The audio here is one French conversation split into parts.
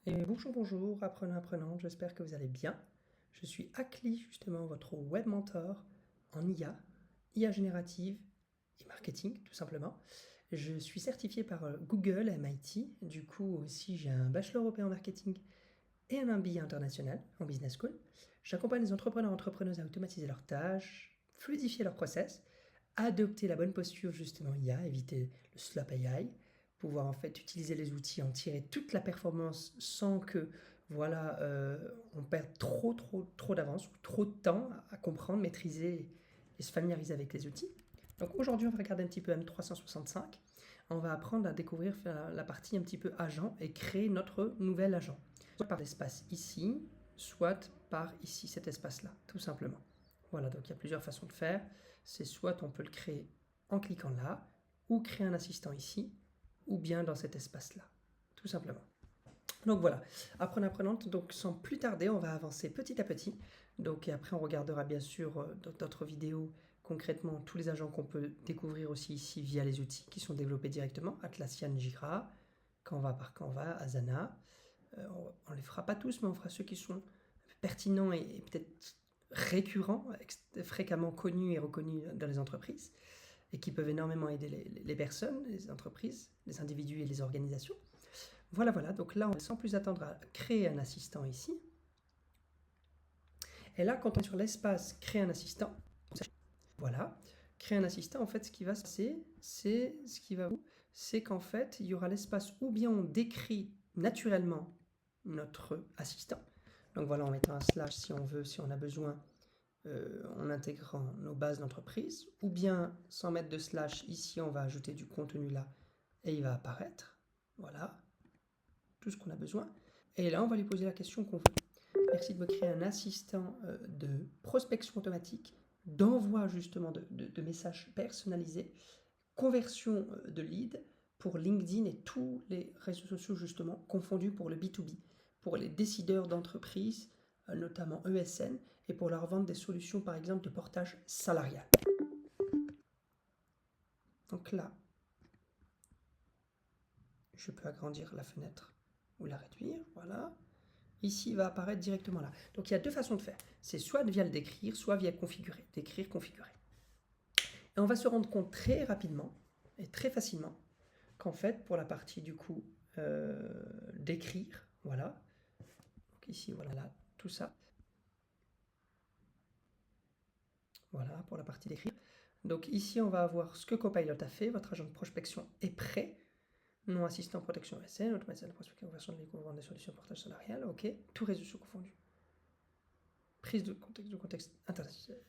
Et bonjour, bonjour, apprenants, apprenantes, j'espère que vous allez bien. Je suis Akli, justement, votre web mentor en IA générative et marketing, tout simplement. Je suis certifié par Google, MIT, du coup aussi j'ai un bachelor européen en marketing et un MBA international en business school. J'accompagne les entrepreneurs et entrepreneuses à automatiser leurs tâches, fluidifier leurs process, adopter la bonne posture justement IA, éviter le slop AI, pouvoir en fait utiliser les outils, en tirer toute la performance sans que on perde trop d'avance ou trop de temps à comprendre, maîtriser et se familiariser avec les outils. Donc aujourd'hui on va regarder un petit peu M365. On va apprendre à découvrir la partie un petit peu agent et créer notre nouvel agent. Soit par l'espace ici, soit par ici, cet espace-là, tout simplement. Voilà, donc il y a plusieurs façons de faire. C'est soit on peut le créer en cliquant là, ou créer un assistant ici, ou bien dans cet espace-là, tout simplement. Donc voilà, apprenante, donc sans plus tarder, on va avancer petit à petit. Donc et après on regardera bien sûr dans d'autres vidéos concrètement tous les agents qu'on peut découvrir aussi ici via les outils qui sont développés directement, Atlassian, Jira, Canva par Canva, Asana. On ne les fera pas tous, mais on fera ceux qui sont pertinents et peut-être récurrents, fréquemment connus et reconnus dans les entreprises, et qui peuvent énormément aider les personnes, les entreprises, les individus et les organisations. Voilà, donc là, on va sans plus attendre à créer un assistant ici. Et là, quand on est sur l'espace créer un assistant, voilà, créer un assistant, en fait, ce qui va se passer, c'est qu'en fait, il y aura l'espace où bien on décrit naturellement notre assistant. Donc voilà, en mettant un slash si on veut, si on a besoin, en intégrant nos bases d'entreprise, ou bien sans mettre de slash, ici on va ajouter du contenu là, et il va apparaître. Voilà, tout ce qu'on a besoin. Et là, on va lui poser la question qu'on veut. Merci de me créer un assistant de prospection automatique, d'envoi justement de messages personnalisés, conversion de leads pour LinkedIn et tous les réseaux sociaux justement confondus pour le B2B, pour les décideurs d'entreprise, notamment ESN, et pour leur vendre des solutions par exemple de portage salarial. Donc là, je peux agrandir la fenêtre ou la réduire, voilà. Ici, il va apparaître directement là. Donc il y a deux façons de faire. C'est soit via le décrire, soit via configurer. Décrire, configurer. Et on va se rendre compte très rapidement et très facilement qu'en fait, pour la partie du coup d'écrire, voilà. Donc ici, voilà, tout ça. Voilà, pour la partie d'écrire. Donc ici, on va avoir ce que Copilot a fait. Votre agent de prospection est prêt. Non assistant protection SN, automatisation de prospection, conversion de leads, des solutions de portage salarial, ok. Tout réseau confondu. Prise de contexte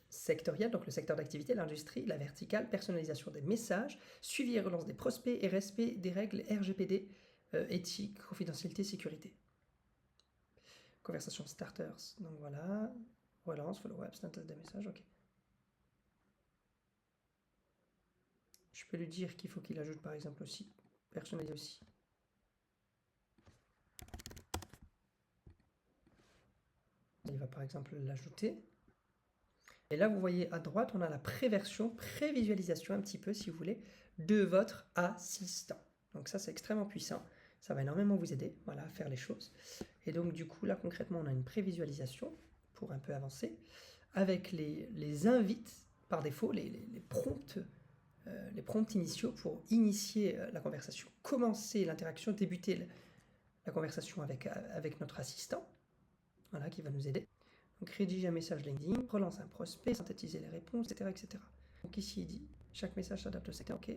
sectoriel, donc le secteur d'activité, l'industrie, la verticale, personnalisation des messages, suivi et relance des prospects et respect des règles RGPD, éthique, confidentialité, sécurité. Conversation starters, donc voilà, relance, follow-up, synthèse des messages, ok. Je peux lui dire qu'il faut qu'il ajoute par exemple aussi, personnaliser aussi. Il va par exemple l'ajouter. Et là, vous voyez à droite, on a la préversion, prévisualisation un petit peu, si vous voulez, de votre assistant. Donc ça, c'est extrêmement puissant. Ça va énormément vous aider, voilà, à faire les choses. Et donc, du coup, là, concrètement, on a une prévisualisation pour un peu avancer, avec les invites, par défaut, les prompts initiaux pour initier la conversation, commencer l'interaction, débuter la conversation avec notre assistant, voilà, qui va nous aider. Donc rédiger un message LinkedIn, relance un prospect, synthétiser les réponses, etc. Donc ici il dit, chaque message s'adapte au secteur, ok.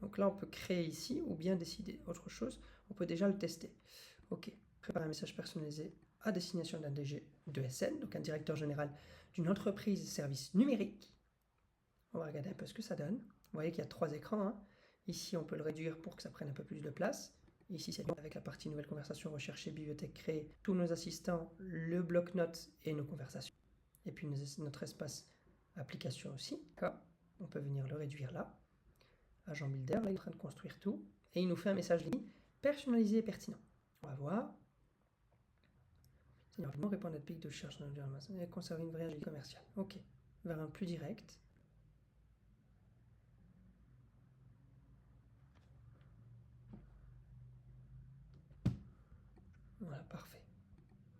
Donc là on peut créer ici, ou bien décider autre chose, on peut déjà le tester. Ok, préparer un message personnalisé à destination d'un DG de SN, donc un directeur général d'une entreprise de services numériques. On va regarder un peu ce que ça donne. Vous voyez qu'il y a 3 écrans, hein. Ici on peut le réduire pour que ça prenne un peu plus de place. Ici, c'est avec la partie nouvelle conversation, rechercher, bibliothèque, créer tous nos assistants, le bloc-notes et nos conversations. Et puis notre espace application aussi. On peut venir le réduire là. Agent Builder, là, il est en train de construire tout. Et il nous fait un message ligne personnalisé et pertinent. On va voir. Seigneur, répondre à notre pic de recherche et conserver une vraie agilité commerciale. Ok. Vers un plus direct.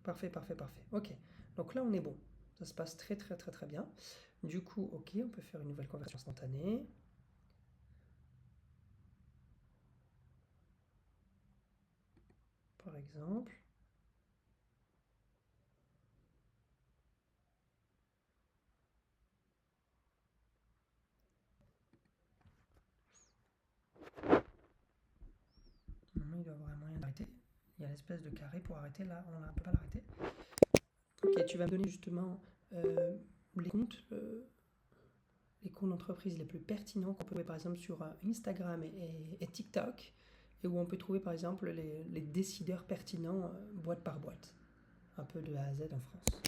Parfait, parfait, parfait. Ok, donc là on est bon. Ça se passe très très très très bien. Du coup, ok, on peut faire une nouvelle conversion instantanée. Par exemple. Normalement, il doit avoir un moyen d'arrêter. Il y a l'espèce de carré pour arrêter. Là, on ne peut pas l'arrêter. Ok, tu vas me donner justement les comptes d'entreprise les plus pertinents qu'on peut trouver par exemple sur Instagram et TikTok, et où on peut trouver par exemple les décideurs pertinents boîte par boîte, un peu de A à Z en France.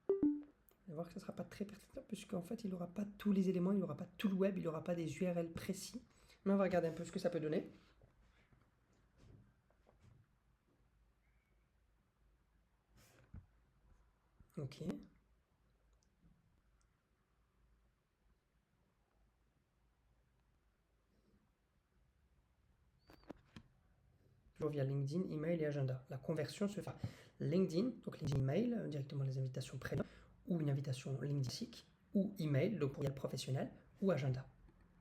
Vous allez voir que ça ne sera pas très pertinent, puisqu'en fait il n'aura pas tous les éléments, il n'aura pas tout le web, il n'aura pas des URL précis. Mais on va regarder un peu ce que ça peut donner. Ok. Toujours via LinkedIn, email et agenda. La conversion se fait LinkedIn, donc LinkedIn mail, directement les invitations prénom, ou une invitation LinkedIn ou email, donc courriel professionnel, ou agenda.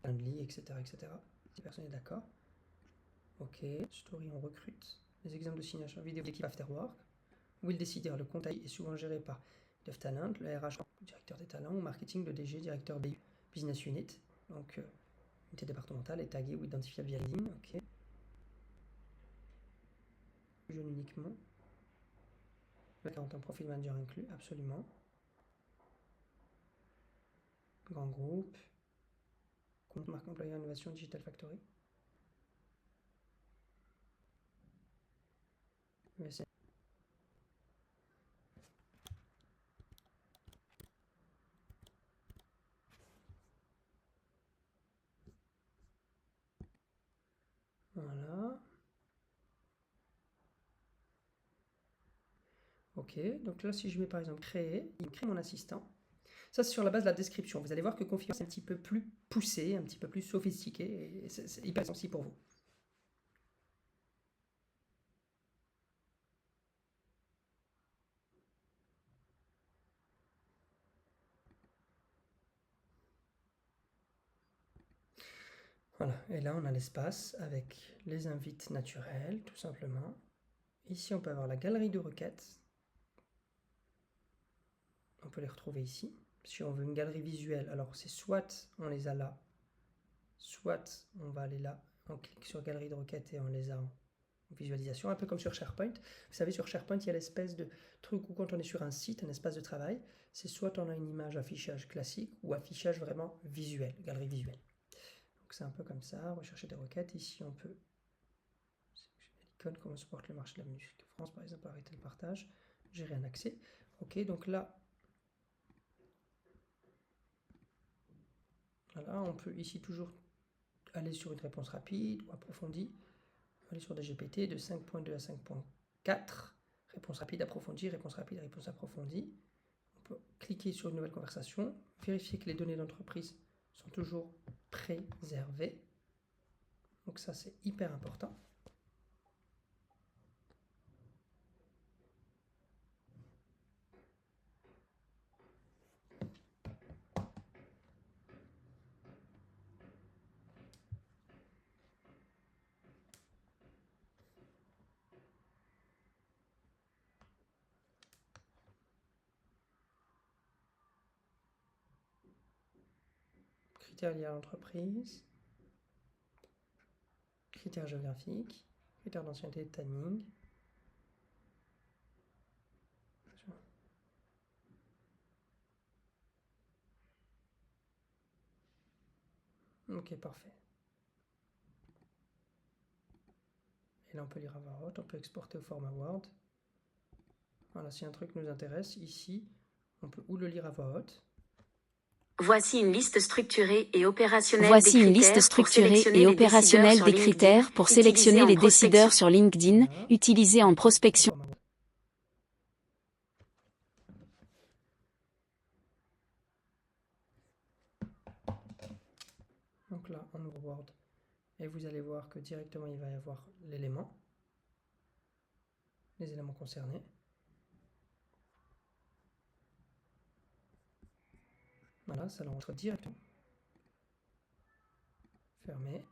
Calendly, etc., etc. Si personne est d'accord. Ok, story, on recrute. Les exemples de signation vidéo d'équipe Afterwork, où le décideur, le compte est souvent géré par Dev Talent, le RH, directeur des talents, ou marketing, le DG, directeur BU, business unit, donc unité départementale, est tagué ou identifiable via LinkedIn. Ok. Jeune uniquement. Le 40 ans profil manager inclus, absolument. Grand groupe. Compte marque employeur innovation Digital Factory. USN. Voilà. Ok, donc là si je mets par exemple créer, il crée mon assistant. Ça c'est sur la base de la description. Vous allez voir que configure c'est un petit peu plus poussé, un petit peu plus sophistiqué, et c'est hyper sensible pour vous. Voilà, et là on a l'espace avec les invites naturels, tout simplement. Ici on peut avoir la galerie de requêtes. On peut les retrouver ici. Si on veut une galerie visuelle, alors c'est soit on les a là, soit on va aller là, on clique sur galerie de requêtes et on les a en visualisation, un peu comme sur SharePoint. Vous savez, sur SharePoint, il y a l'espèce de truc où quand on est sur un site, un espace de travail, c'est soit on a une image affichage classique ou affichage vraiment visuel, galerie visuelle. Donc c'est un peu comme ça, rechercher des requêtes. Ici, on peut, l'icône, comment se porte le marché de la musique France, par exemple, arrêter le partage, gérer un accès. Ok, donc là, voilà, on peut ici toujours aller sur une réponse rapide ou approfondie. Aller sur des GPT de 5.2 à 5.4, réponse rapide approfondie, réponse rapide, réponse approfondie. On peut cliquer sur une nouvelle conversation, vérifier que les données d'entreprise sont toujours préservées. Donc ça c'est hyper important. Critères liés à l'entreprise, critères géographiques, critères d'ancienneté de timing. Ok, parfait. Et là on peut lire à voix haute, on peut exporter au format Word. Voilà, si un truc nous intéresse, ici, on peut ou le lire à voix haute. Voici une liste structurée et opérationnelle des critères pour sélectionner les décideurs sur LinkedIn, utilisés en prospection. Donc là, on ouvre Word et vous allez voir que directement il va y avoir l'élément. les éléments concernés. Voilà, ça l'enregistre directement. Fermé.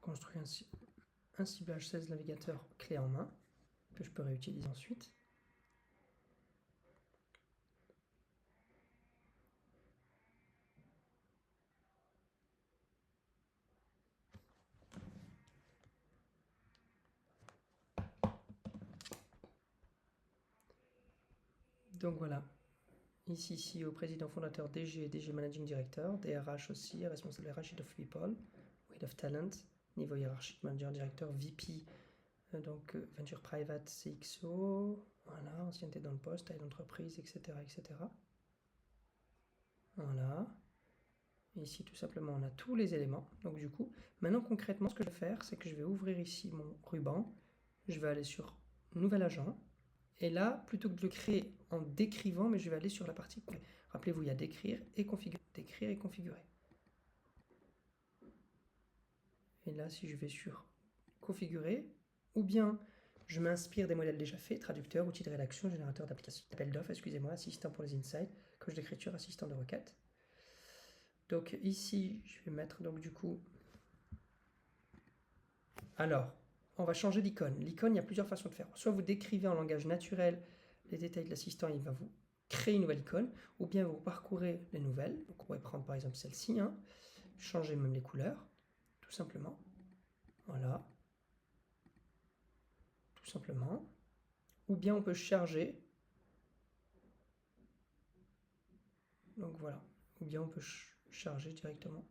Construire un ciblage 16 navigateur clé en main que je peux réutiliser ensuite. Donc voilà, ici CEO, président fondateur, DG, DG Managing Director, DRH aussi, responsable RH, Head of People, Head of Talent, niveau hiérarchique, Manager Director, VP, donc Venture Private, CXO, voilà, ancienneté dans le poste, taille d'entreprise, etc., etc. Voilà. Et ici, tout simplement, on a tous les éléments. Donc du coup, maintenant concrètement, ce que je vais faire, c'est que je vais ouvrir ici mon ruban, je vais aller sur Nouvel agent, et là, plutôt que de le créer en décrivant, mais je vais aller sur la partie. Rappelez-vous, il y a décrire et configurer. Décrire et configurer. Et là, si je vais sur configurer, ou bien je m'inspire des modèles déjà faits, traducteur, outil de rédaction, générateur d'application, appel d'offres, excusez-moi, assistant pour les insights, coach d'écriture, assistant de requête. Donc ici, je vais mettre donc du coup. Alors, on va changer d'icône. L'icône, il y a plusieurs façons de faire. Soit vous décrivez en langage naturel les détails de l'assistant, il va vous créer une nouvelle icône, ou bien vous parcourez les nouvelles. Donc on pourrait prendre par exemple celle-ci, hein. Changer même les couleurs, tout simplement. Voilà. Tout simplement. Ou bien on peut charger. Donc voilà. Ou bien on peut charger directement.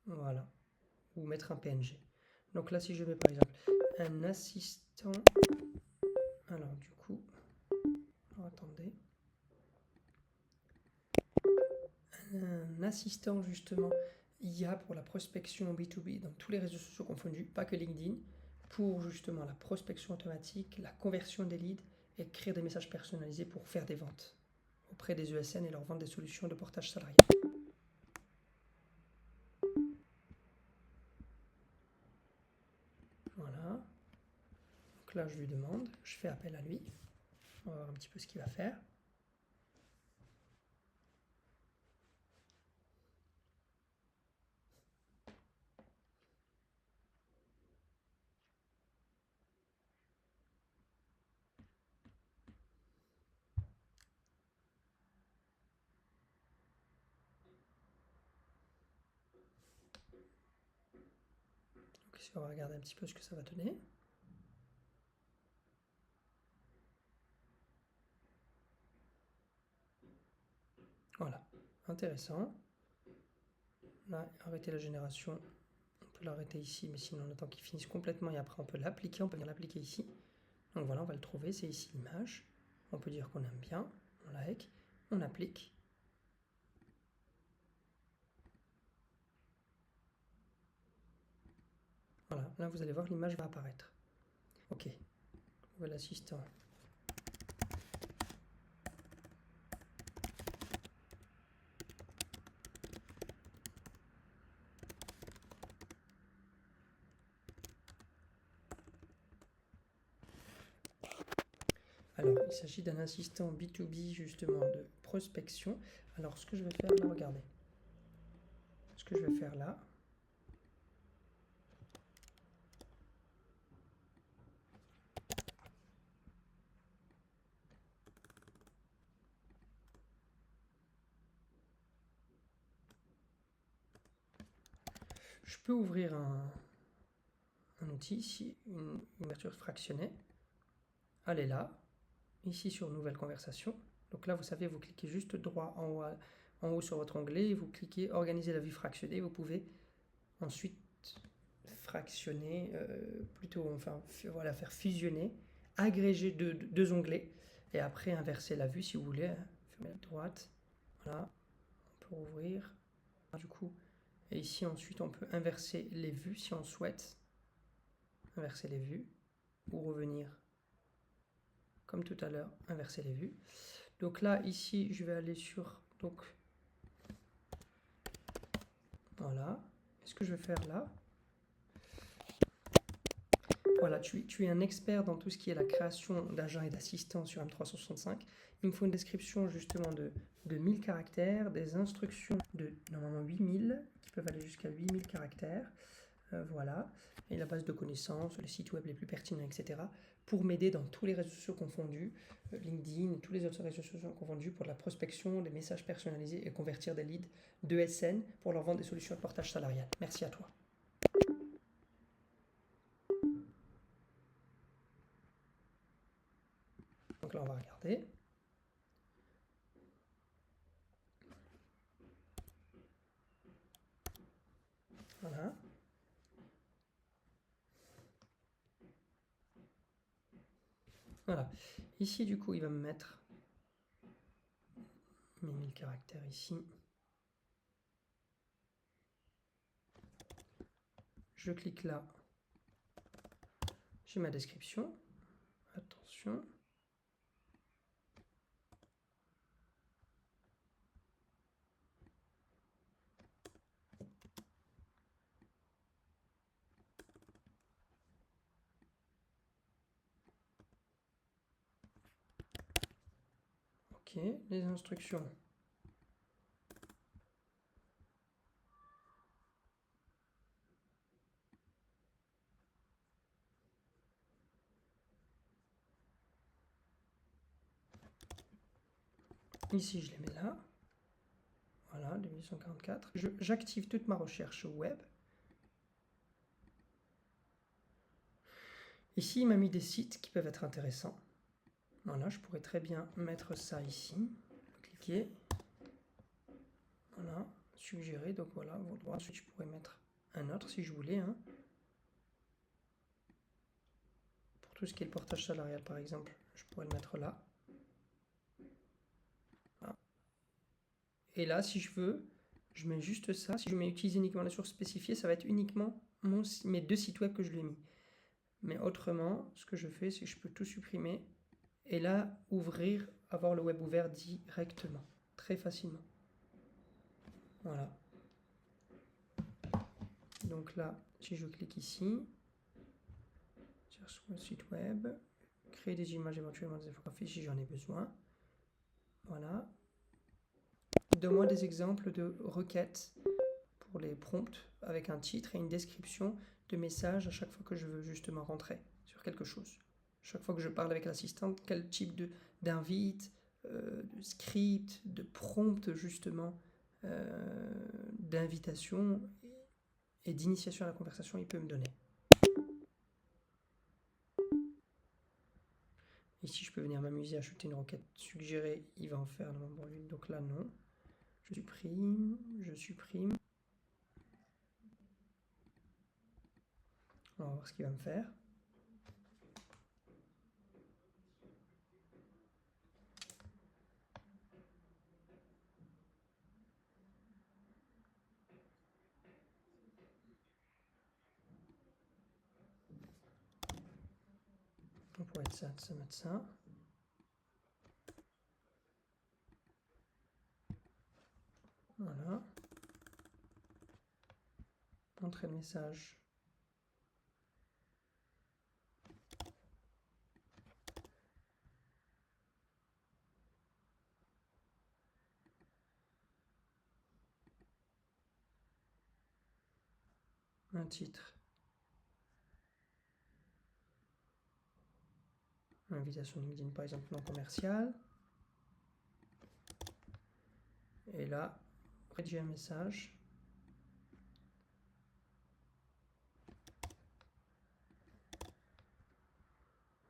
Voilà. Ou mettre un PNG. Donc là, si je mets par exemple un assistant. Alors du coup, alors, attendez. Un assistant justement IA pour la prospection B2B dans tous les réseaux sociaux confondus, pas que LinkedIn, pour justement la prospection automatique, la conversion des leads et créer des messages personnalisés pour faire des ventes auprès des ESN et leur vendre des solutions de portage salarial. Voilà. Donc là, je lui demande, je fais appel à lui. On va voir un petit peu ce qu'il va faire. Donc ici, on va regarder un petit peu ce que ça va donner. Voilà, intéressant. Là, arrêter la génération. On peut l'arrêter ici, mais sinon on attend qu'il finisse complètement et après on peut l'appliquer. On peut venir l'appliquer ici. Donc voilà, on va le trouver. C'est ici l'image. On peut dire qu'on aime bien. On like. On applique. Voilà, là vous allez voir, l'image va apparaître. Ok. Nouvel assistant. Alors, il s'agit d'un assistant B2B justement de prospection. Alors, ce que je vais faire là, regardez. Ce que je vais faire là. Je peux ouvrir un outil ici, une ouverture fractionnée. Allez là, ici sur Nouvelle conversation. Donc là, vous savez, vous cliquez juste droit en haut sur votre onglet, vous cliquez Organiser la vue fractionnée. Vous pouvez ensuite fractionner, voilà, faire fusionner, agréger deux onglets et après inverser la vue si vous voulez. Fermer à droite, voilà, on peut ouvrir. Du coup, et ici ensuite on peut inverser les vues si on souhaite inverser les vues ou revenir comme tout à l'heure, inverser les vues. Donc là, ici, je vais aller sur, donc, voilà. Ce que je vais faire là, Voilà, tu es un expert dans tout ce qui est la création d'agents et d'assistants sur M365. Il me faut une description justement de 1000 caractères, des instructions de normalement 8000, qui peuvent aller jusqu'à 8000 caractères. Voilà, et la base de connaissances, les sites web les plus pertinents, etc. pour m'aider dans tous les réseaux sociaux confondus, LinkedIn, tous les autres réseaux sociaux confondus, pour de la prospection, des messages personnalisés et convertir des leads de SN pour leur vendre des solutions de portage salarial. Merci à toi. Donc là, on va regarder. Voilà. Voilà. Ici, du coup, il va me mettre mes 1000 caractères ici. Je clique là. J'ai ma description. Attention. Ok, les instructions. Ici, je les mets là. Voilà, 2844. J'active toute ma recherche web. Ici, il m'a mis des sites qui peuvent être intéressants. Voilà, je pourrais très bien mettre ça ici. Cliquer. Voilà, suggérer. Donc voilà, vos droits. Ensuite, je pourrais mettre un autre si je voulais. Hein. Pour tout ce qui est le portage salarial, par exemple, je pourrais le mettre là. Voilà. Et là, si je veux, je mets juste ça. Si je mets utiliser uniquement la source spécifiée, ça va être uniquement mes 2 sites web que je lui ai mis. Mais autrement, ce que je fais, c'est que je peux tout supprimer et là, ouvrir, avoir le web ouvert directement, très facilement. Voilà. Donc là, si je clique ici, cherche le site web, créer des images, éventuellement des infographies si j'en ai besoin. Voilà. Donne-moi des exemples de requêtes pour les prompts avec un titre et une description de message à chaque fois que je veux justement rentrer sur quelque chose. Chaque fois que je parle avec l'assistante, quel type d'invite, de script, de prompt justement, d'invitation et d'initiation à la conversation il peut me donner. Ici je peux venir m'amuser à ajouter une requête suggérée, il va en faire pour lui, donc là non. Je supprime. On va voir ce qu'il va me faire. On pourrait être ça, mettre ça. Voilà. Entrée de message. Un titre. Invitation LinkedIn par exemple non commercial. Et là, rédiger un message.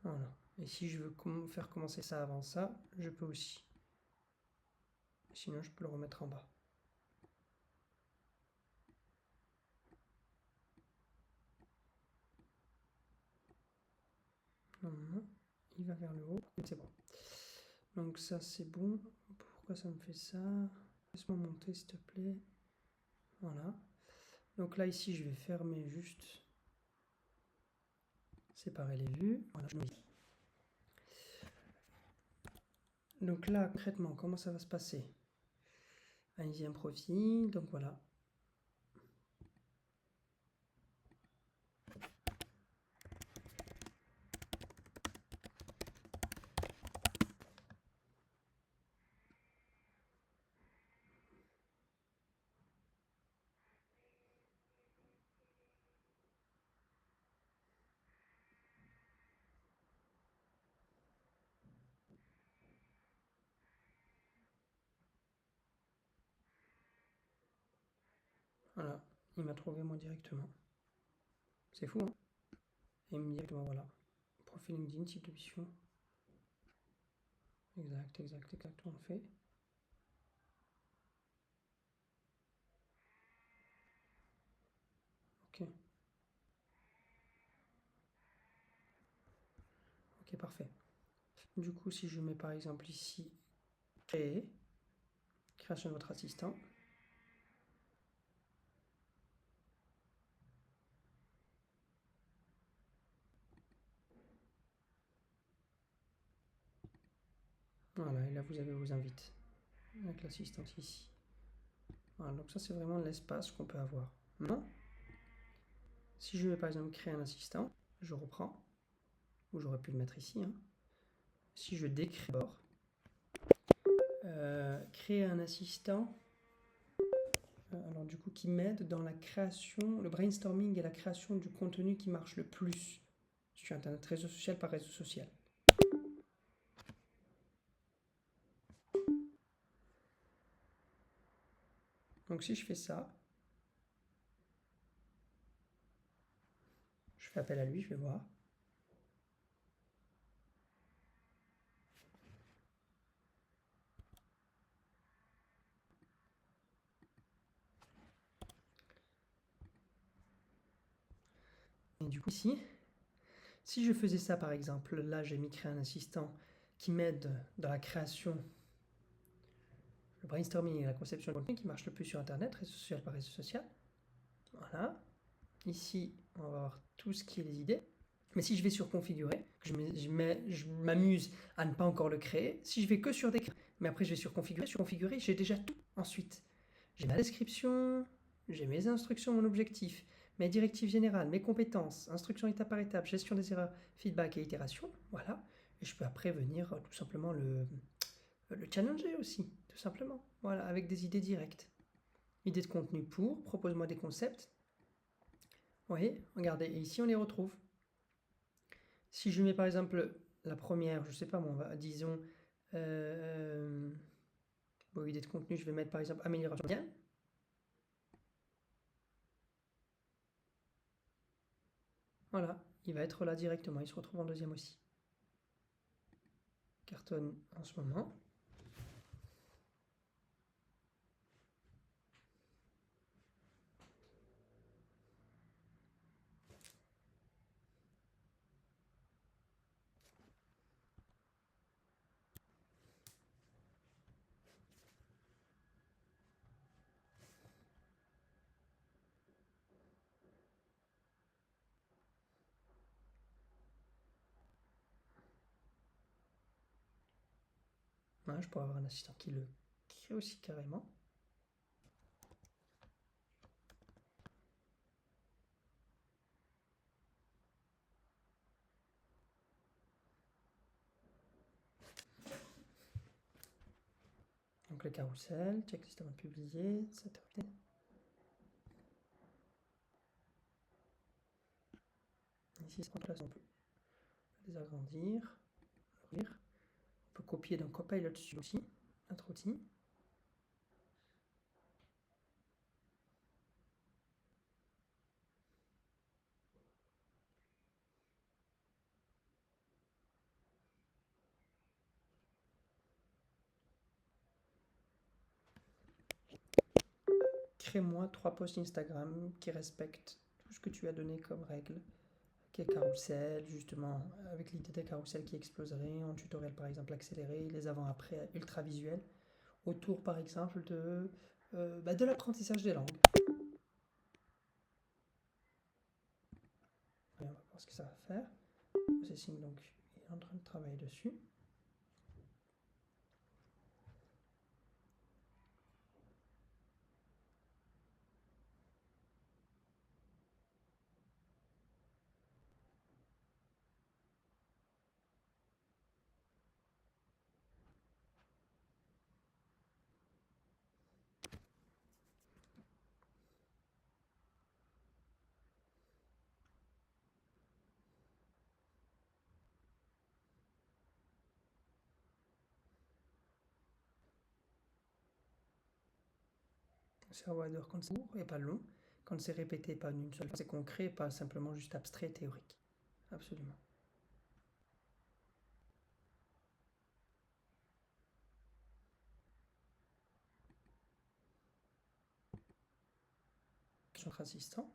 Voilà. Et si je veux faire commencer ça avant ça, je peux aussi. Sinon, je peux le remettre en bas. Normalement, il va vers le haut. C'est bon. Donc ça, c'est bon. Pourquoi ça me fait ça? Laisse-moi monter, s'il te plaît. Voilà. Donc là, ici, je vais fermer juste. Séparer les vues. Voilà. Donc là, concrètement, comment ça va se passer? Analyser un profil. Donc voilà. Voilà, il m'a trouvé moi directement. C'est fou, hein? Et il me dit directement, voilà. Profil LinkedIn, type de mission. Exact, on le fait. Ok. Ok, parfait. Du coup, si je mets par exemple ici, création de votre assistant. Voilà, et là vous avez vos invites avec l'assistante ici. Voilà, donc ça c'est vraiment l'espace qu'on peut avoir. Maintenant, si je vais par exemple créer un assistant, je reprends, ou j'aurais pu le mettre ici. Hein. Si je décrée d'abord, créer un assistant, alors du coup qui m'aide dans la création, le brainstorming et la création du contenu qui marche le plus sur Internet, réseau social par réseau social. Donc si je fais ça, je fais appel à lui, je vais voir. Et du coup ici, si je faisais ça par exemple, là j'ai mis créer un assistant qui m'aide dans la création, le brainstorming et la conception de contenu qui marche le plus sur Internet, réseau social par réseau social. Voilà. Ici, on va voir tout ce qui est les idées. Mais si je vais sur configurer, je m'amuse à ne pas encore le créer. Si je vais que sur décrire, mais après je vais sur configurer, j'ai déjà tout ensuite. J'ai ma description, j'ai mes instructions, mon objectif, mes directives générales, mes compétences, instructions étape par étape, gestion des erreurs, feedback et itération. Voilà. Et je peux après venir tout simplement le challenger aussi, tout simplement. Voilà, avec des idées directes. Idées de contenu pour, propose-moi des concepts. Vous voyez, regardez, et ici on les retrouve. Si je mets par exemple la première, je sais pas moi, disons, bon, idée de contenu, je vais mettre par exemple amélioration de gamme. Voilà, il va être là directement, il se retrouve en deuxième aussi. Cartonne en ce moment. Ouais, je pourrais avoir un assistant qui le crée aussi carrément. Donc le carrousel, checklist avant de publier, ça terminé. Ici, c'est en place, on peut les agrandir, ouvrir. On peut copier d'un Copilot dessus aussi, notre outil. Crée-moi 3 posts Instagram qui respectent tout ce que tu as donné comme règle. Qui est carrousel, justement, avec l'idée des carousels qui exploseraient, en tutoriel par exemple accéléré, les avant-après ultra visuels, autour par exemple de l'apprentissage des langues. On va voir ce que ça va faire. Processing, donc, il est en train de travailler dessus. cerveau adore quand c'est court et pas long, quand c'est répété, pas une seule fois, c'est concret, pas simplement juste abstrait et théorique. Absolument. Notre assistant.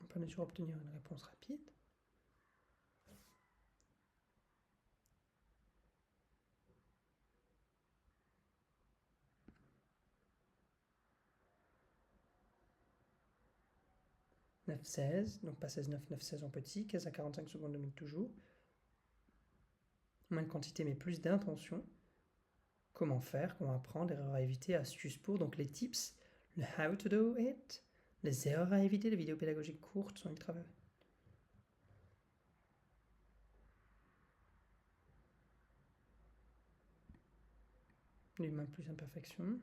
On peut bien sûr obtenir une réponse rapide. « 9-16, donc pas 16-9, 9-16 en petit, 15 à 45 secondes de minute toujours. Moins de quantité mais plus d'intention. Comment faire, comment apprendre, erreurs à éviter, astuces pour, donc les tips, le how to do it, les erreurs à éviter, les vidéos pédagogiques courtes sont ultra. L'humain plus imperfection.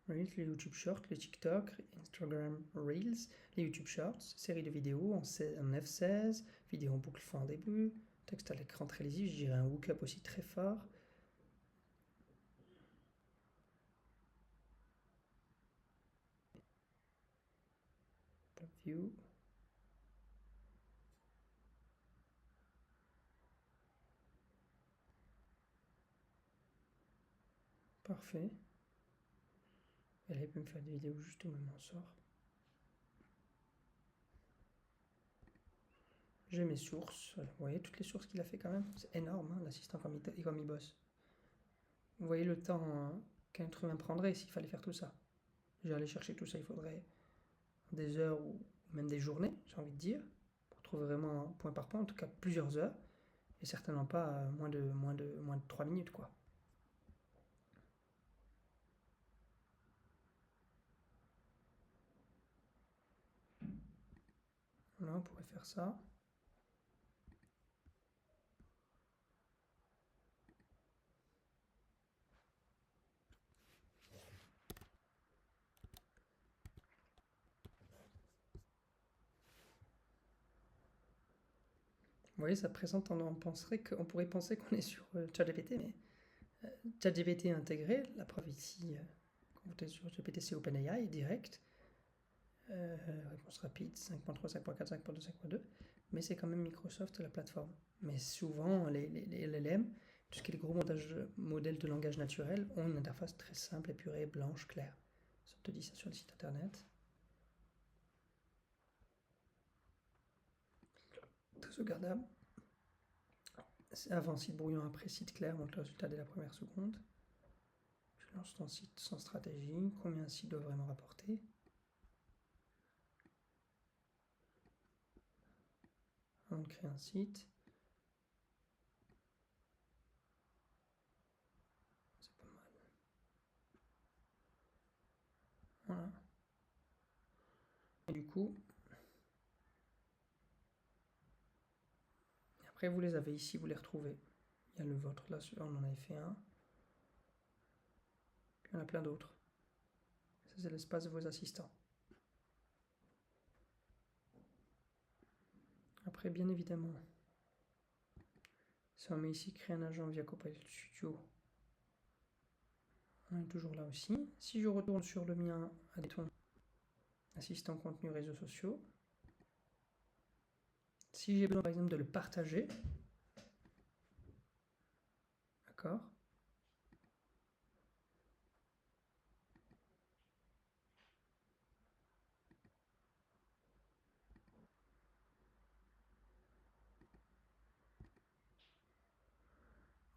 Reels, les YouTube Shorts, les TikTok, Instagram Reels, les YouTube Shorts, série de vidéos en F16, vidéo en boucle fin en début, texte à l'écran très lisible, je dirais un hook-up aussi très fort. View. Parfait. Elle peut me faire des vidéos juste au moment où on sort. J'ai mes sources. Vous voyez toutes les sources qu'il a fait quand même. C'est énorme, hein, l'assistant comme il bosse. Vous voyez le temps qu'un être humain prendrait s'il fallait faire tout ça. J'ai allé chercher tout ça, il faudrait des heures ou même des journées, j'ai envie de dire, pour trouver vraiment point par point, en tout cas plusieurs heures, et certainement pas moins de 3 minutes, quoi. Là, on pourrait faire ça. Vous voyez, ça présente, on pourrait penser qu'on est sur ChatGPT, mais ChatGPT intégré, la preuve ici, quand vous êtes sur GPT, c'est OpenAI, direct. Réponse rapide, 5.3, 5.4, 5.2, 5.2, mais c'est quand même Microsoft, la plateforme. Mais souvent, les LLM, tout ce qui est les gros modèles de langage naturel, ont une interface très simple, épurée, blanche, claire. Ça te dit ça sur le site internet. Très sauvegardable. Avant site brouillon, après site clair, montre le résultat dès la première seconde. Tu lances ton site sans stratégie, combien un site doit vraiment rapporter. On crée un site. C'est pas mal. Voilà. Et du coup, après vous les avez ici, vous les retrouvez. Il y a le vôtre, là, on en avait fait un. Puis il y en a plein d'autres. Ça, c'est l'espace de vos assistants. Après, bien évidemment, si on met ici créer un agent via Copilot Studio, on est toujours là aussi. Si je retourne sur le mien, admettons, assistant contenu réseaux sociaux, si j'ai besoin par exemple de le partager, d'accord,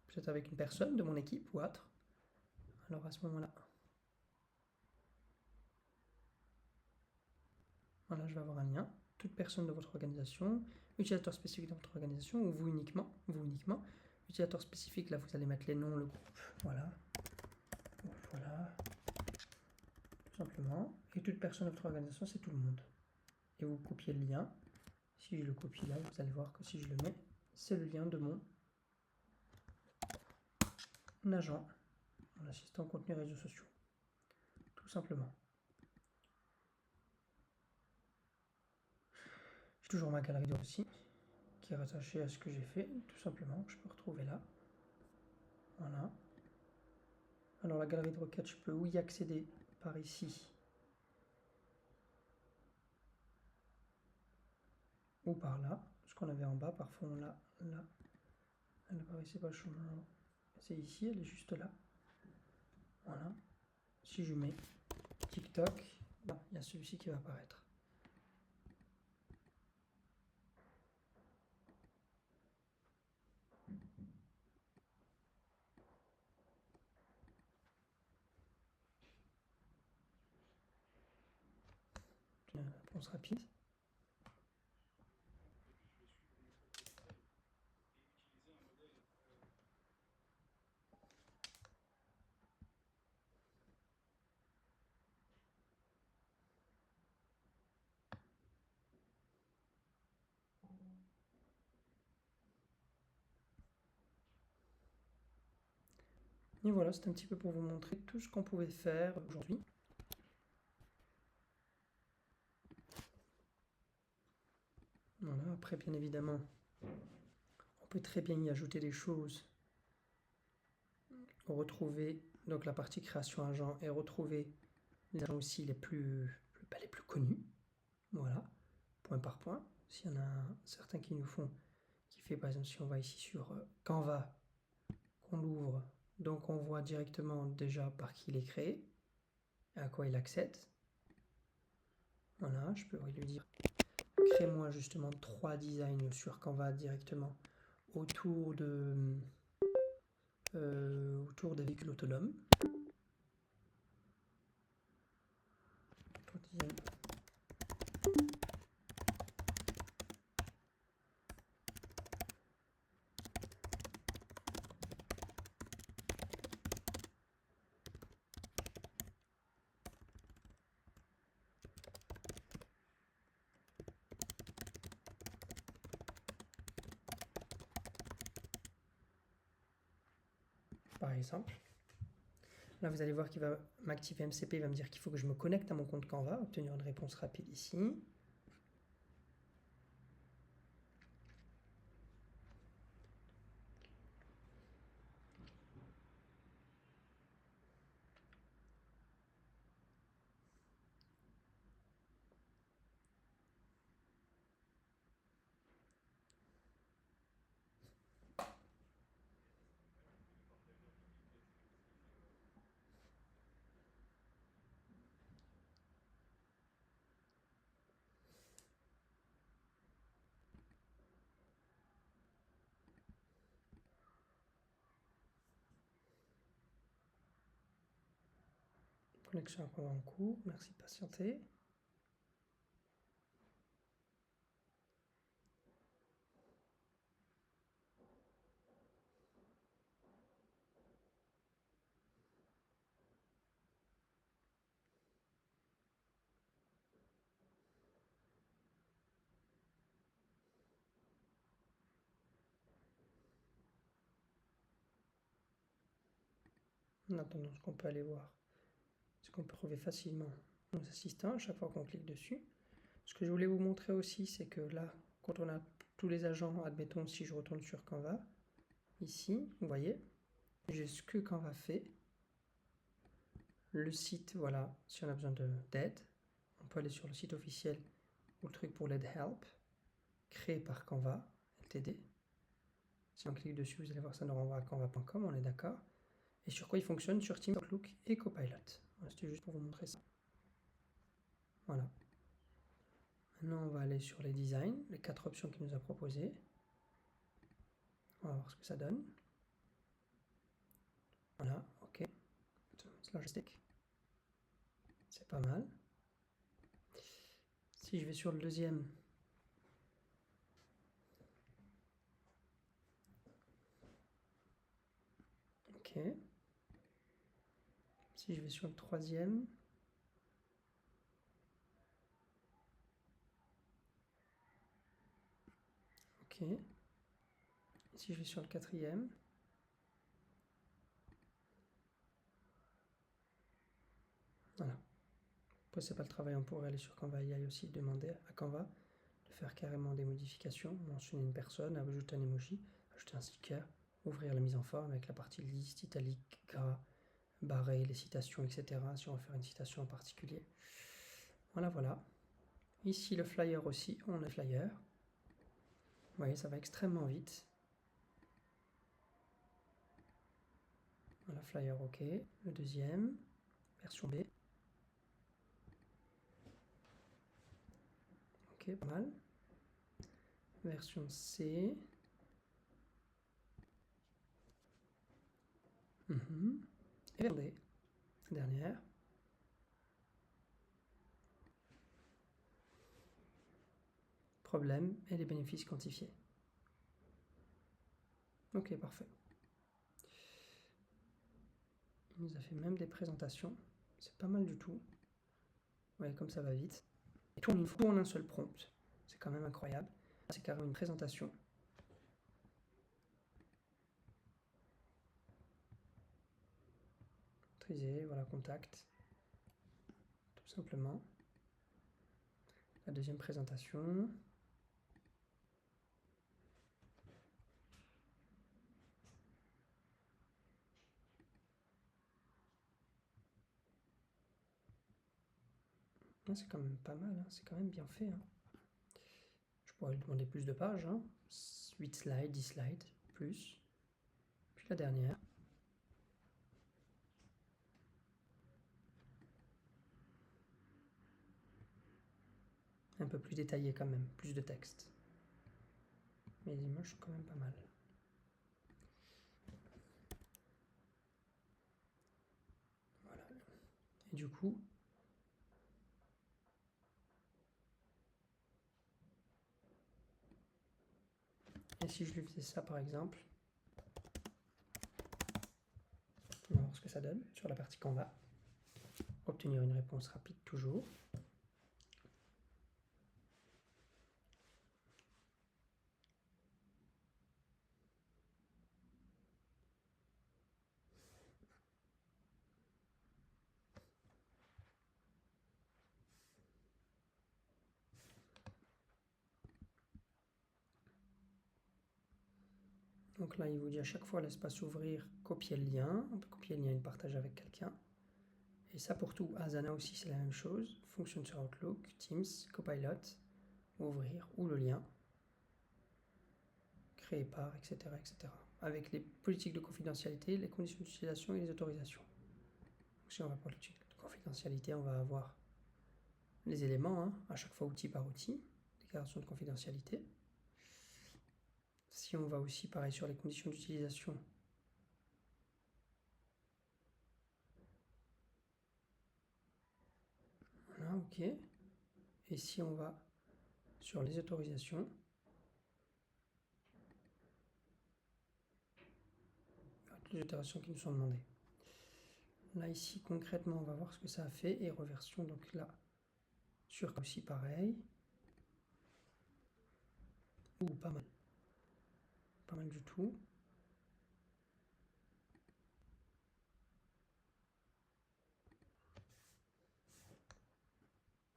peut-être avec une personne de mon équipe ou autre, alors à ce moment-là, Voilà, je vais avoir un lien. Toute personne de votre organisation, utilisateur spécifique de votre organisation, ou vous uniquement. Utilisateur spécifique, là vous allez mettre les noms, le groupe, voilà. Voilà. Tout simplement. Et toute personne de votre organisation, c'est tout le monde. Et vous copiez le lien. Si je le copie là, vous allez voir que si je le mets, c'est le lien de mon agent, mon assistant contenu réseaux sociaux. Tout simplement. J'ai toujours ma galerie de aussi, qui est rattachée à ce que j'ai fait, tout simplement, que je peux retrouver là. Voilà. Alors la galerie de requêtes, je peux y accéder par ici. Ou par là, ce qu'on avait en bas, parfois on l'a là. Elle apparaissait pas chemin. C'est ici, elle est juste là. Voilà. Si je mets TikTok, il y a celui-ci qui va apparaître. Une réponse rapide. Et voilà, c'est un petit peu pour vous montrer tout ce qu'on pouvait faire aujourd'hui. Voilà, après bien évidemment, on peut très bien y ajouter des choses. Retrouver donc la partie création agent et retrouver les agents aussi les plus connus. Voilà, point par point. S'il y en a certains qui nous font, qui fait par exemple si on va ici sur Canva, qu'on l'ouvre, donc on voit directement déjà par qui il est créé, et à quoi il accède. Voilà, je peux lui dire crée-moi justement 3 designs sur Canva directement autour des véhicules autonomes. Par exemple. Là, vous allez voir qu'il va m'activer MCP, il va me dire qu'il faut que je me connecte à mon compte Canva, obtenir une réponse rapide ici. Connexion encore en cours, merci de patienter. En attendant, ce qu'on peut aller voir, ce qu'on peut trouver facilement nos assistants à chaque fois qu'on clique dessus. Ce que je voulais vous montrer aussi, c'est que là, quand on a tous les agents, admettons si je retourne sur Canva, ici, vous voyez, j'ai ce que Canva fait. Le site, voilà, si on a besoin d'aide, on peut aller sur le site officiel ou le truc pour l'aide help, créé par Canva, LTD. Si on clique dessus, vous allez voir, ça nous renvoie à canva.com, on est d'accord. Et sur quoi il fonctionne? Sur Teams, Outlook et Copilot. Voilà, c'était juste pour vous montrer ça. Voilà. Maintenant, on va aller sur les designs, les 4 options qu'il nous a proposées. On va voir ce que ça donne. Voilà, ok. Slash stick. C'est pas mal. Si Si je vais sur le deuxième, ok. Si je vais sur le troisième, ok. Si je vais sur le quatrième, voilà. Après, c'est pas le travail, on pourrait aller sur Canva AI aussi, demander à Canva de faire carrément des modifications, mentionner une personne, ajouter un emoji, ajouter un sticker, ouvrir la mise en forme avec la partie liste, italique, gras, barré, les citations, etc. Si on veut faire une citation en particulier. Voilà, voilà. Ici, le flyer aussi, on a le flyer. Vous voyez, ça va extrêmement vite. Voilà, flyer, ok. Le deuxième, version B. Ok, pas mal. Version C. Et version D, dernière. Problème et les bénéfices quantifiés. Ok, parfait. Il nous a fait même des présentations. C'est pas mal du tout. Vous voyez comme ça va vite. Et tout en un seul prompt. C'est quand même incroyable. C'est carrément une présentation. Maîtriser, voilà, contact. Tout simplement. La deuxième présentation. C'est quand même pas mal, hein. C'est quand même bien fait. Hein. Je pourrais lui demander plus de pages. Hein. 8 slides, 10 slides, plus. Puis la dernière. Un peu plus détaillé quand même, plus de texte. Mais les images sont quand même pas mal. Voilà. Et du coup, et si je lui faisais ça par exemple, on va voir ce que ça donne sur la partie Canva. Obtenir une réponse rapide toujours. Donc là, il vous dit à chaque fois l'espace ouvrir, copier le lien. On peut copier le lien et le partager avec quelqu'un. Et ça pour tout. Asana aussi, c'est la même chose. Fonctionne sur Outlook, Teams, Copilot, ouvrir ou le lien. Créer par, etc., etc. Avec les politiques de confidentialité, les conditions d'utilisation et les autorisations. Donc, si on va pour la politique de confidentialité, on va avoir les éléments, hein, à chaque fois outil par outil, déclaration de confidentialité. Si on va aussi pareil sur les conditions d'utilisation, voilà, ok. Et si on va sur les autorisations, toutes les autorisations qui nous sont demandées. Là ici concrètement on va voir ce que ça a fait et reversion donc là sur aussi pareil. Ou pas mal. Pas mal du tout.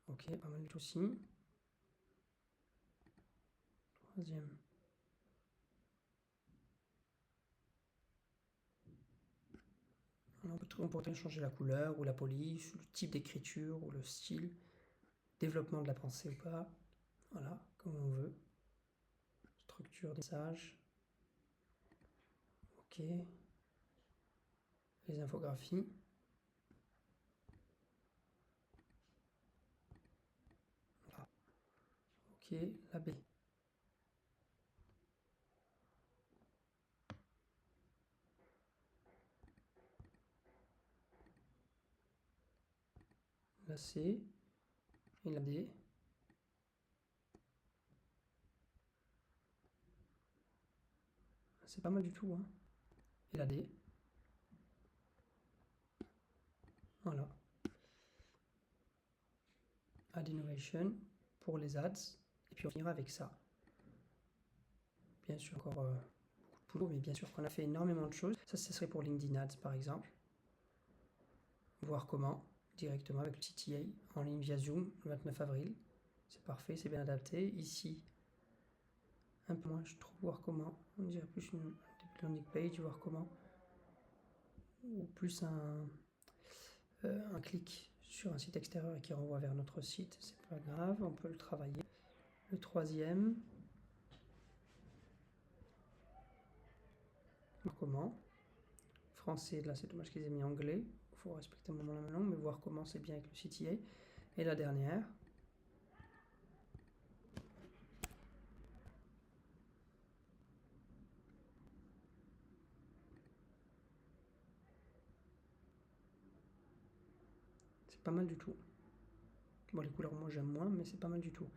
Ok, pas mal du tout aussi. Troisième. On pourrait changer la couleur ou la police, le type d'écriture ou le style, développement de la pensée ou pas. Voilà, comme on veut. Structure des messages. Ok. Les infographies. Voilà. Ok, la B. La C et la D. C'est pas mal du tout, hein. Et la D. Voilà. Add Innovation pour les ads. Et puis on finira avec ça. Bien sûr, encore beaucoup de boulot, mais bien sûr qu'on a fait énormément de choses. Ça, ce serait pour LinkedIn Ads, par exemple. Voir comment, directement avec le CTA, en ligne via Zoom, le 29 avril. C'est parfait, c'est bien adapté. Ici, un peu moins, je trouve, voir comment. On dirait plus une landing page, voir comment. Ou plus un clic sur un site extérieur et qui renvoie vers notre site. C'est pas grave, on peut le travailler. Le troisième, comment. Français, là c'est dommage qu'ils aient mis anglais. Il faut respecter un moment la langue, mais voir comment c'est bien avec le CTA. Et la dernière. C'est pas mal du tout. Bon, les couleurs, moi j'aime moins, mais c'est pas mal du tout.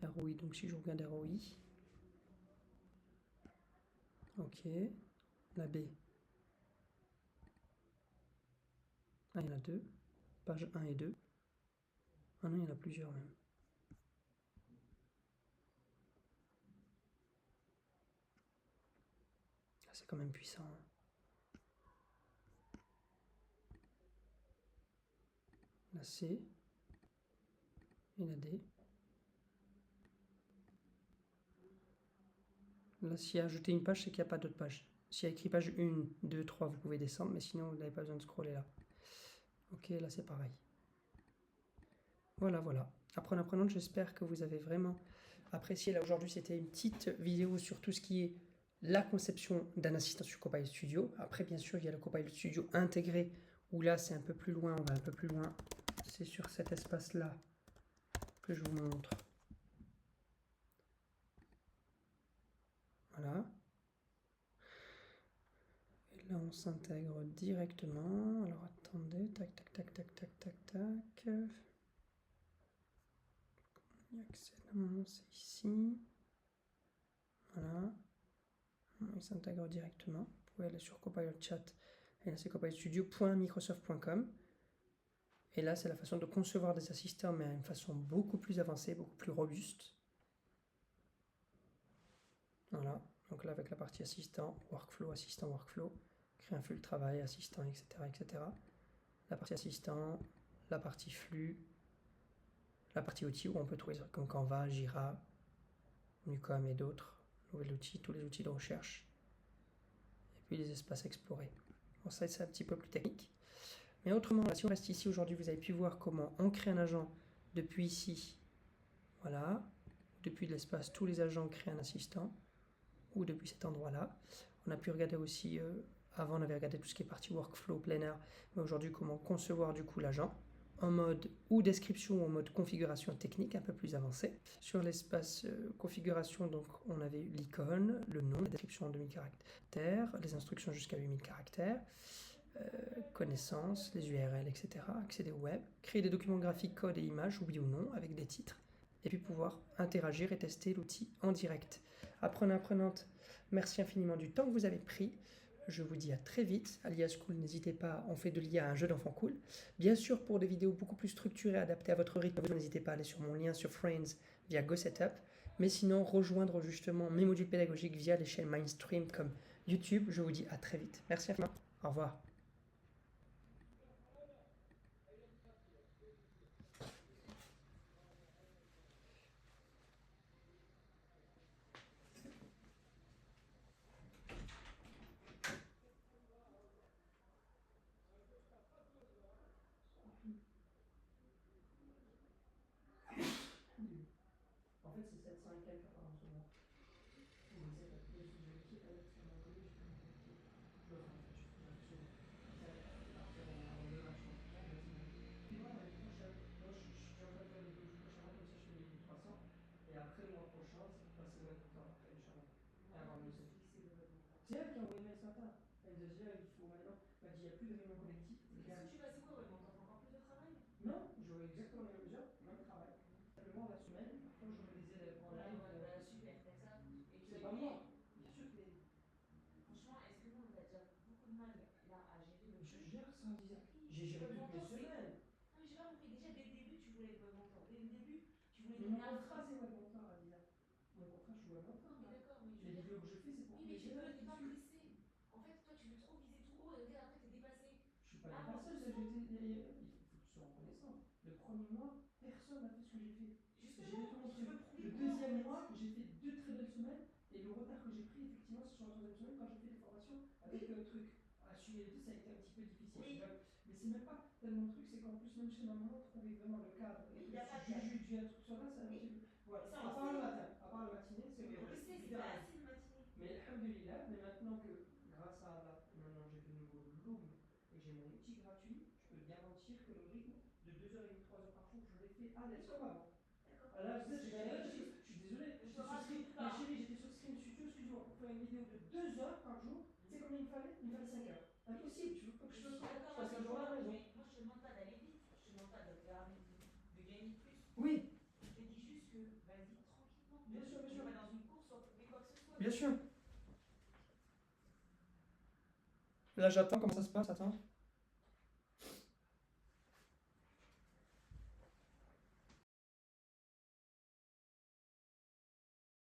ROI, donc si je regarde ROI. Ok. La B. Ah, il y en a deux. Page 1 et 2. Ah non, il y en a plusieurs même. Ah, c'est quand même puissant, hein. La C. Et la D. Là, s'il y a ajouté une page, c'est qu'il n'y a pas d'autre page. S'il y a écrit page 1, 2, 3, vous pouvez descendre, mais sinon, vous n'avez pas besoin de scroller là. Ok, là, c'est pareil. Voilà, voilà. Apprenante, j'espère que vous avez vraiment apprécié. Là, aujourd'hui, c'était une petite vidéo sur tout ce qui est la conception d'un assistant sur Copilot Studio. Après, bien sûr, il y a le Copilot Studio intégré, où là, c'est un peu plus loin, on va un peu plus loin. C'est sur cet espace-là que je vous montre. Voilà. Et là, on s'intègre directement. Alors, attendez. Tac, tac, tac, tac, tac, tac, tac. Excellent, c'est ici. Voilà. Il s'intègre directement. Vous pouvez aller sur Copilot Chat. Et là, c'est copilotstudio.microsoft.com. Et là, c'est la façon de concevoir des assistants, mais à une façon beaucoup plus avancée, beaucoup plus robuste. Voilà. Donc là, avec la partie assistant, workflow, créer un flux de travail, assistant, etc., etc. La partie assistant, la partie flux, la partie outils où on peut trouver comme Canva, Jira, Nucom et d'autres nouveaux outils, tous les outils de recherche. Et puis les espaces explorés. Bon, ça, c'est un petit peu plus technique. Mais autrement, si on reste ici aujourd'hui, vous avez pu voir comment on crée un agent depuis ici. Voilà. Depuis l'espace, tous les agents créent un assistant. Ou depuis cet endroit-là. On a pu regarder aussi, avant on avait regardé tout ce qui est partie workflow, planner, mais aujourd'hui comment concevoir du coup l'agent en mode ou description ou en mode configuration technique un peu plus avancé. Sur l'espace configuration, donc on avait l'icône, le nom, la description en 2000 caractères, les instructions jusqu'à 8000 caractères, connaissances, les URL, etc. Accéder au web, créer des documents graphiques, code et images, oui ou non, avec des titres, et puis pouvoir interagir et tester l'outil en direct. Apprenante, merci infiniment du temps que vous avez pris. Je vous dis à très vite. À l'IA School, n'hésitez pas, on fait de l'IA un jeu d'enfant cool. Bien sûr, pour des vidéos beaucoup plus structurées, adaptées à votre rythme, n'hésitez pas à aller sur mon lien sur Friends via GoSetup. Mais sinon, rejoindre justement mes modules pédagogiques via les chaînes mainstream comme YouTube. Je vous dis à très vite. Merci infiniment. Au revoir. En fait, c'est 700 et quelques par seconde. Et après le mois prochain, c'est pour passer web mentor après, Inch'Allah. Et avoir le musée. C'est elle qui a envoyé le mail ce matin. Elle me dit, il faut maintenant. Elle m'a dit, il n'y a plus de réunion collective. Qu'est-ce que tu vas, c'est quoi, web mentor? T'as encore plus de travail? Non, j'aurai exactement les mêmes mesures, même travail. Simplement la semaine, après j'aurai des élèves en live. Ouais, bah super, t'as que ça. Et tu C'est vas pas payer? moi. Bien sûr que les. J'ai géré Web toutes mes mentor, c'est. semaines. Non, mais j'ai pas compris. Déjà, dès le début, tu voulais être web mentor. Dès le début, tu voulais Mais mon donner un contrat, frein. c'est web mentor, Adila. Mon contrat, je suis web mentor. Non, mais Là. d'accord, mais je Les veux dire. vidéos que je fais, c'est pour Oui, tous mais les tu élèves peux qui ne me pas suivent. presser. En fait, toi, tu veux trop viser tout haut et regarde, après, t'es dépassé. Je suis pas Là, dépassé, avance il faut doucement. que tu sois reconnaissant. Le premier mois, personne n'a fait ce que j'ai fait. J'ai fait Justement, tout mon tu truc. veux Le prouver quoi, en deuxième fait? mois, j'ai fait 2 très belles semaines. Et le retard que j'ai pris, effectivement, c'est sur la troisième semaine quand j'ai fait des formations avec truc. Assumer les deux, ça a été un petit peu difficile. Oui. Mais c'est même pas tellement le truc, c'est qu'en plus, même chez ma maman, trouver vraiment le cadre. Oui, Et il que y a pas de je cadre. juge un truc sur là, c'est un petit peu. Voilà. Ça, À on le part le sait. matin, à part le matinée, c'est Mais vrai. on le sait, c'est Évidemment. pas assez le matinée. Mais alhamdoulilah, mais maintenant que grâce à Allah, maintenant j'ai de nouveau l'oum et j'ai mon outil gratuit, je peux garantir que le rythme de 2h30, 3h par jour, je l'ai fait à l'aise comme avant. D'accord. Ah là, je sais, j'ai galéré, je suis désolé, Je te j'étais sur rassure Screen, pas. mais chérie, j'étais sur Screen Studio, excuse-moi, pour faire une vidéo de 2 heures par jour, tu sais combien il me fallait? Il me fallait 5 heures. Impossible, tu veux pas que Je je suis fasse d'accord passe la avec journée à toi, la maison. mais moi je te demande pas d'aller vite, je te demande pas de gagner plus. Oui, Je te dis juste que vas-y tranquillement. bien sûr, bien sûr. On n'est pas dans une course ou à prouver quoi que ce soit. Bien sûr. Là, j'attends comment ça se passe, attends.